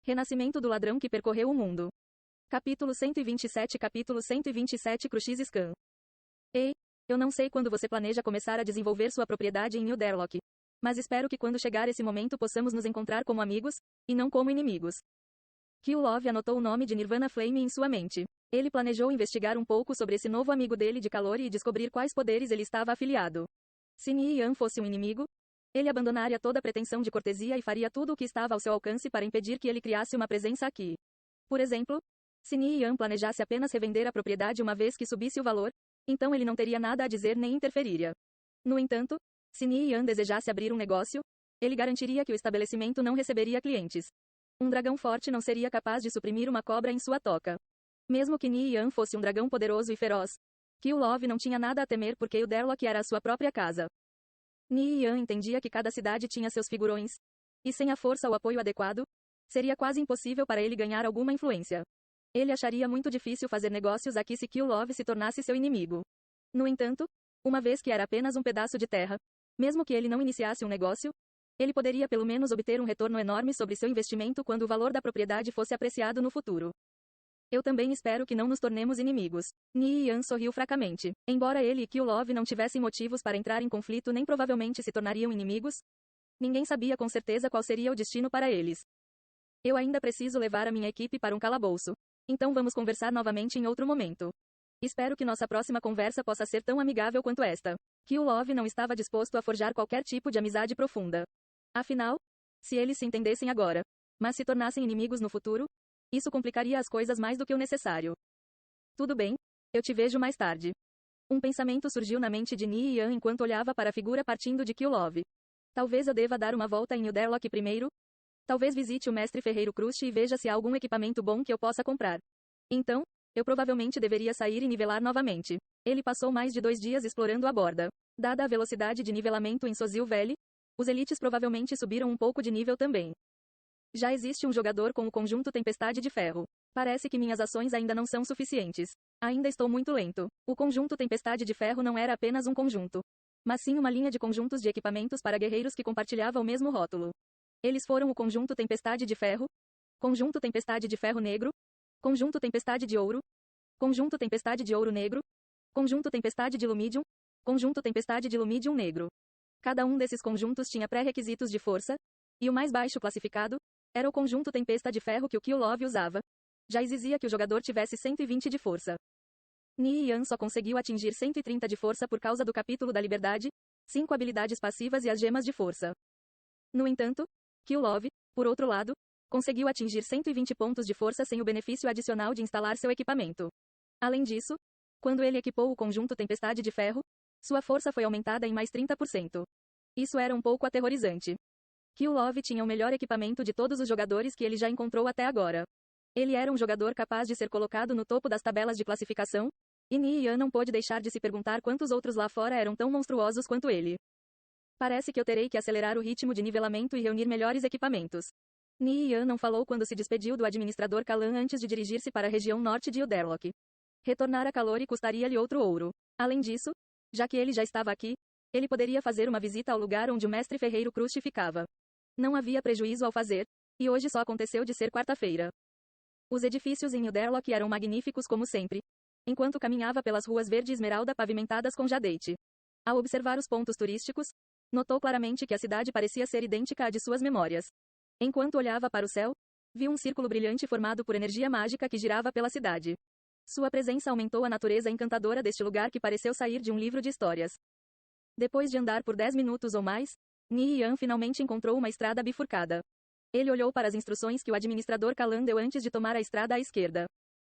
Renascimento do ladrão que percorreu o mundo. Capítulo 127 Crucis Scan. Ei, eu não sei quando você planeja começar a desenvolver sua propriedade em New Derlock. Mas espero que quando chegar esse momento possamos nos encontrar como amigos, e não como inimigos. Killove anotou o nome de Nirvana Flame em sua mente. Ele planejou investigar um pouco sobre esse novo amigo dele de calor e descobrir quais poderes ele estava afiliado. Se Nian fosse um inimigo, ele abandonaria toda pretensão de cortesia e faria tudo o que estava ao seu alcance para impedir que ele criasse uma presença aqui. Por exemplo, se Nian planejasse apenas revender a propriedade uma vez que subisse o valor, então ele não teria nada a dizer nem interferiria. No entanto, se Nian desejasse abrir um negócio, ele garantiria que o estabelecimento não receberia clientes. Um dragão forte não seria capaz de suprimir uma cobra em sua toca. Mesmo que Nian fosse um dragão poderoso e feroz, Killove não tinha nada a temer porque o Derlock era a sua própria casa. Nian entendia que cada cidade tinha seus figurões, e sem a força ou apoio adequado, seria quase impossível para ele ganhar alguma influência. Ele acharia muito difícil fazer negócios aqui se Killove se tornasse seu inimigo. No entanto, uma vez que era apenas um pedaço de terra, mesmo que ele não iniciasse um negócio, ele poderia pelo menos obter um retorno enorme sobre seu investimento quando o valor da propriedade fosse apreciado no futuro. Eu também espero que não nos tornemos inimigos. Nian sorriu fracamente. Embora ele e Killove não tivessem motivos para entrar em conflito nem provavelmente se tornariam inimigos, ninguém sabia com certeza qual seria o destino para eles. Eu ainda preciso levar a minha equipe para um calabouço. Então vamos conversar novamente em outro momento. Espero que nossa próxima conversa possa ser tão amigável quanto esta. Killove não estava disposto a forjar qualquer tipo de amizade profunda. Afinal, se eles se entendessem agora, mas se tornassem inimigos no futuro, isso complicaria as coisas mais do que o necessário. Tudo bem, eu te vejo mais tarde. Um pensamento surgiu na mente de Nian enquanto olhava para a figura partindo de Killove. Talvez eu deva dar uma volta em New Derlock primeiro? Talvez visite o mestre Ferreiro Crust e veja se há algum equipamento bom que eu possa comprar. Então, eu provavelmente deveria sair e nivelar novamente. Ele passou mais de 2 dias explorando a borda. Dada a velocidade de nivelamento em Sozil Valley, os elites provavelmente subiram um pouco de nível também. Já existe um jogador com o conjunto Tempestade de Ferro. Parece que minhas ações ainda não são suficientes. Ainda estou muito lento. O conjunto Tempestade de Ferro não era apenas um conjunto, mas sim uma linha de conjuntos de equipamentos para guerreiros que compartilhava o mesmo rótulo. Eles foram o conjunto Tempestade de Ferro, conjunto Tempestade de Ferro Negro, conjunto Tempestade de Ouro, conjunto Tempestade de Ouro Negro, conjunto Tempestade de Lumidium, conjunto Tempestade de Lumidium Negro. Cada um desses conjuntos tinha pré-requisitos de força, e o mais baixo classificado era o conjunto Tempesta de Ferro que o Killove usava. Já exigia que o jogador tivesse 120 de força. Nian só conseguiu atingir 130 de força por causa do capítulo da liberdade, 5 habilidades passivas e as gemas de força. No entanto, Killove, por outro lado, conseguiu atingir 120 pontos de força sem o benefício adicional de instalar seu equipamento. Além disso, quando ele equipou o conjunto Tempestade de Ferro, sua força foi aumentada em mais 30%. Isso era um pouco aterrorizante. Killove tinha o melhor equipamento de todos os jogadores que ele já encontrou até agora. Ele era um jogador capaz de ser colocado no topo das tabelas de classificação, e Nian não pôde deixar de se perguntar quantos outros lá fora eram tão monstruosos quanto ele. Parece que eu terei que acelerar o ritmo de nivelamento e reunir melhores equipamentos. Nian não falou quando se despediu do administrador Kalan antes de dirigir-se para a região norte de Uderlock. Retornar a Calori custaria-lhe outro ouro. Além disso, já que ele já estava aqui, ele poderia fazer uma visita ao lugar onde o mestre Ferreiro Crust ficava. Não havia prejuízo ao fazer, e hoje só aconteceu de ser quarta-feira. Os edifícios em Uderlock eram magníficos como sempre, enquanto caminhava pelas ruas verde esmeralda pavimentadas com jadete. Ao observar os pontos turísticos, notou claramente que a cidade parecia ser idêntica à de suas memórias. Enquanto olhava para o céu, viu um círculo brilhante formado por energia mágica que girava pela cidade. Sua presença aumentou a natureza encantadora deste lugar que pareceu sair de um livro de histórias. Depois de andar por 10 minutos ou mais, Nian finalmente encontrou uma estrada bifurcada. Ele olhou para as instruções que o administrador Kalan deu antes de tomar a estrada à esquerda.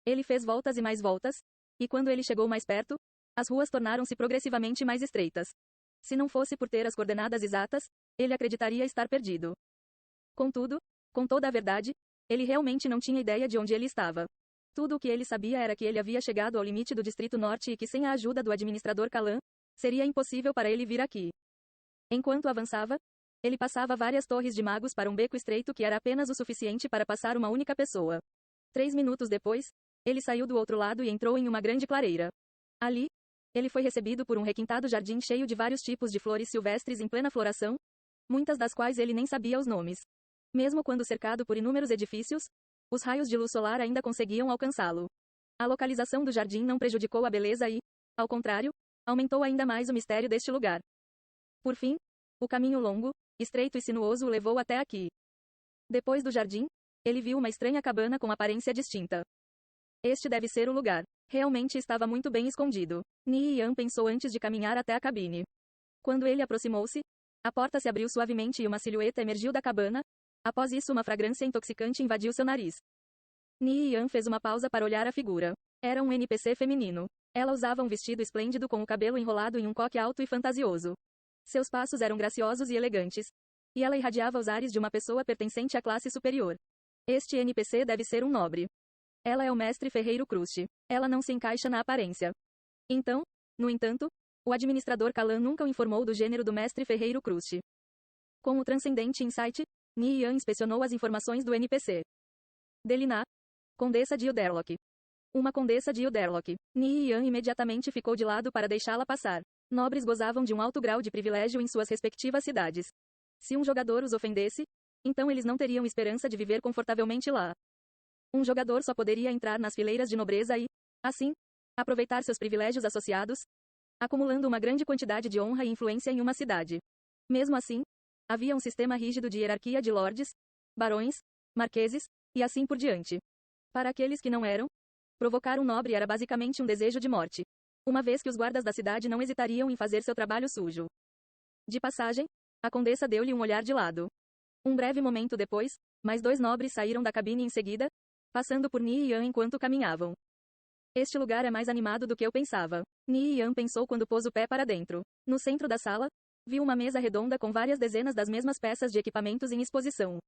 Ele fez voltas e mais voltas, e quando ele chegou mais perto, as ruas tornaram-se progressivamente mais estreitas. Se não fosse por ter as coordenadas exatas, ele acreditaria estar perdido. Contudo, com toda a verdade, ele realmente não tinha ideia de onde ele estava. Tudo o que ele sabia era que ele havia chegado ao limite do Distrito Norte e que sem a ajuda do administrador Kalan, seria impossível para ele vir aqui. Enquanto avançava, ele passava várias torres de magos para um beco estreito que era apenas o suficiente para passar uma única pessoa. 3 minutos depois, ele saiu do outro lado e entrou em uma grande clareira. Ali, ele foi recebido por um requintado jardim cheio de vários tipos de flores silvestres em plena floração, muitas das quais ele nem sabia os nomes. Mesmo quando cercado por inúmeros edifícios, os raios de luz solar ainda conseguiam alcançá-lo. A localização do jardim não prejudicou a beleza e, ao contrário, aumentou ainda mais o mistério deste lugar. Por fim, o caminho longo, estreito e sinuoso o levou até aqui. Depois do jardim, ele viu uma estranha cabana com aparência distinta. Este deve ser o lugar. Realmente estava muito bem escondido. Ni Yan pensou antes de caminhar até a cabine. Quando ele aproximou-se, a porta se abriu suavemente e uma silhueta emergiu da cabana. Após isso, uma fragrância intoxicante invadiu seu nariz. Ni Yan fez uma pausa para olhar a figura. Era um NPC feminino. Ela usava um vestido esplêndido com o cabelo enrolado em um coque alto e fantasioso. Seus passos eram graciosos e elegantes. E ela irradiava os ares de uma pessoa pertencente à classe superior. Este NPC deve ser um nobre. Ela é o mestre Ferreiro Crust. Ela não se encaixa na aparência. Então, no entanto, o administrador Kalan nunca o informou do gênero do mestre Ferreiro Crust. Com o transcendente insight, Ni Yan inspecionou as informações do NPC. Deliná, Condessa de Uderlock. Uma condessa de Uderlock. Ni Yan imediatamente ficou de lado para deixá-la passar. Nobres gozavam de um alto grau de privilégio em suas respectivas cidades. Se um jogador os ofendesse, então eles não teriam esperança de viver confortavelmente lá. Um jogador só poderia entrar nas fileiras de nobreza e, assim, aproveitar seus privilégios associados, acumulando uma grande quantidade de honra e influência em uma cidade. Mesmo assim, havia um sistema rígido de hierarquia de lordes, barões, marqueses, e assim por diante. Para aqueles que não eram, provocar um nobre era basicamente um desejo de morte, uma vez que os guardas da cidade não hesitariam em fazer seu trabalho sujo. De passagem, a condessa deu-lhe um olhar de lado. Um breve momento depois, mais 2 nobres saíram da cabine em seguida, passando por Ni Yan enquanto caminhavam. Este lugar é mais animado do que eu pensava. Ni Yan pensou quando pôs o pé para dentro. No centro da sala, viu uma mesa redonda com várias dezenas das mesmas peças de equipamentos em exposição.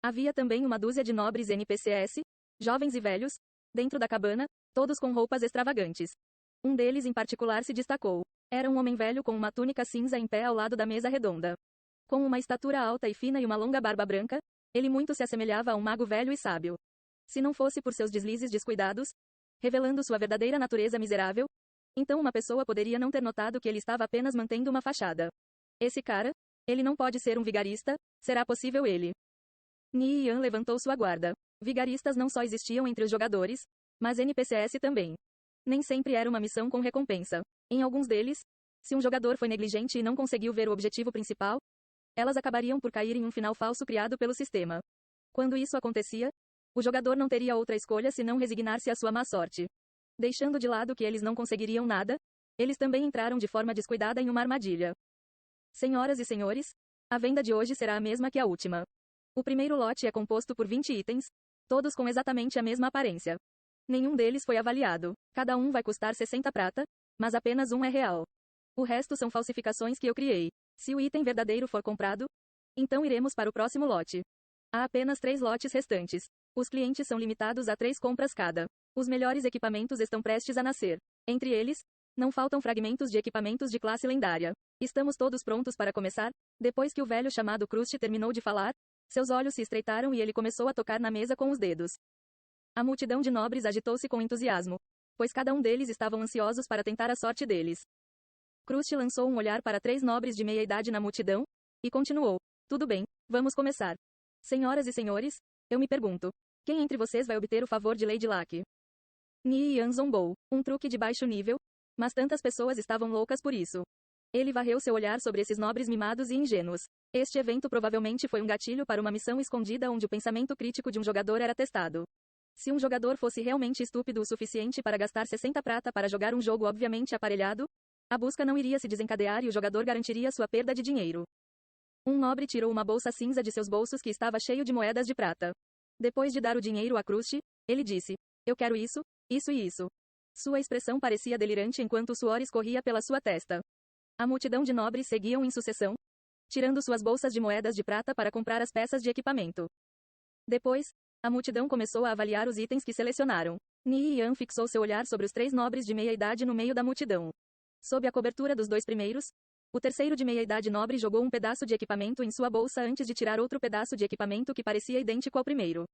Havia também uma dúzia de nobres NPCs, jovens e velhos, dentro da cabana, todos com roupas extravagantes. Um deles em particular se destacou. Era um homem velho com uma túnica cinza em pé ao lado da mesa redonda. Com uma estatura alta e fina e uma longa barba branca, ele muito se assemelhava a um mago velho e sábio. Se não fosse por seus deslizes descuidados, revelando sua verdadeira natureza miserável, então uma pessoa poderia não ter notado que ele estava apenas mantendo uma fachada. Esse cara, ele não pode ser um vigarista, será possível ele? Ni Yan levantou sua guarda. Vigaristas não só existiam entre os jogadores, mas NPCs também. Nem sempre era uma missão com recompensa. Em alguns deles, se um jogador foi negligente e não conseguiu ver o objetivo principal, elas acabariam por cair em um final falso criado pelo sistema. Quando isso acontecia, o jogador não teria outra escolha senão resignar-se à sua má sorte. Deixando de lado que eles não conseguiriam nada, eles também entraram de forma descuidada em uma armadilha. Senhoras e senhores, a venda de hoje será a mesma que a última. O primeiro lote é composto por 20 itens, todos com exatamente a mesma aparência. Nenhum deles foi avaliado. Cada um vai custar 60 prata, mas apenas um é real. O resto são falsificações que eu criei. Se o item verdadeiro for comprado, então iremos para o próximo lote. Há apenas 3 lotes restantes. Os clientes são limitados a 3 compras cada. Os melhores equipamentos estão prestes a nascer. Entre eles, não faltam fragmentos de equipamentos de classe lendária. Estamos todos prontos para começar? Depois que o velho chamado Crust terminou de falar, seus olhos se estreitaram e ele começou a tocar na mesa com os dedos. A multidão de nobres agitou-se com entusiasmo, pois cada um deles estavam ansiosos para tentar a sorte deles. Crust lançou um olhar para 3 nobres de meia-idade na multidão, e continuou. Tudo bem, vamos começar. Senhoras e senhores, eu me pergunto, quem entre vocês vai obter o favor de Lady Luck? Ni Yan zombou. Um truque de baixo nível, mas tantas pessoas estavam loucas por isso. Ele varreu seu olhar sobre esses nobres mimados e ingênuos. Este evento provavelmente foi um gatilho para uma missão escondida onde o pensamento crítico de um jogador era testado. Se um jogador fosse realmente estúpido o suficiente para gastar 60 prata para jogar um jogo obviamente aparelhado, a busca não iria se desencadear e o jogador garantiria sua perda de dinheiro. Um nobre tirou uma bolsa cinza de seus bolsos que estava cheio de moedas de prata. Depois de dar o dinheiro a Crust, ele disse: Eu quero isso, isso e isso. Sua expressão parecia delirante enquanto o suor escorria pela sua testa. A multidão de nobres seguiam em sucessão, tirando suas bolsas de moedas de prata para comprar as peças de equipamento. Depois, a multidão começou a avaliar os itens que selecionaram. Ni Yan fixou seu olhar sobre os 3 nobres de meia-idade no meio da multidão. Sob a cobertura dos 2 primeiros, o terceiro de meia-idade nobre jogou um pedaço de equipamento em sua bolsa antes de tirar outro pedaço de equipamento que parecia idêntico ao primeiro.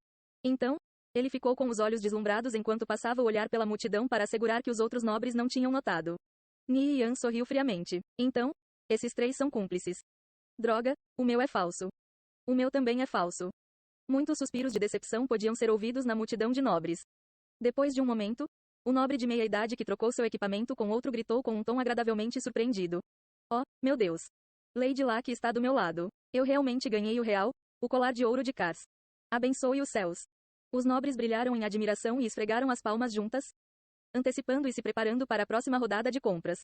Então, ele ficou com os olhos deslumbrados enquanto passava o olhar pela multidão para assegurar que os outros nobres não tinham notado. Ni Yan sorriu friamente. Então, esses 3 são cúmplices. Droga, o meu é falso. O meu também é falso. Muitos suspiros de decepção podiam ser ouvidos na multidão de nobres. Depois de um momento, o nobre de meia-idade que trocou seu equipamento com outro gritou com um tom agradavelmente surpreendido. Oh, meu Deus! Lady Luck está do meu lado. Eu realmente ganhei o real, o colar de ouro de Cars. Abençoe os céus. Os nobres brilharam em admiração e esfregaram as palmas juntas, antecipando e se preparando para a próxima rodada de compras.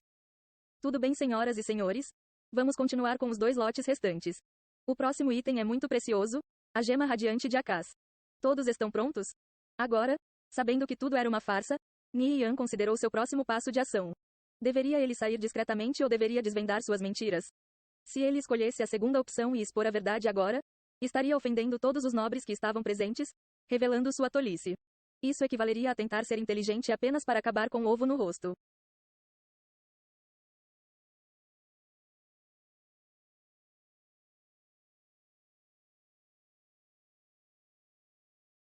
Tudo bem, senhoras e senhores? Vamos continuar com os 2 lotes restantes. O próximo item é muito precioso, a gema radiante de Akaz. Todos estão prontos? Agora, sabendo que tudo era uma farsa, Ni Yan considerou seu próximo passo de ação. Deveria ele sair discretamente ou deveria desvendar suas mentiras? Se ele escolhesse a segunda opção e expor a verdade agora, estaria ofendendo todos os nobres que estavam presentes, revelando sua tolice. Isso equivaleria a tentar ser inteligente apenas para acabar com o ovo no rosto.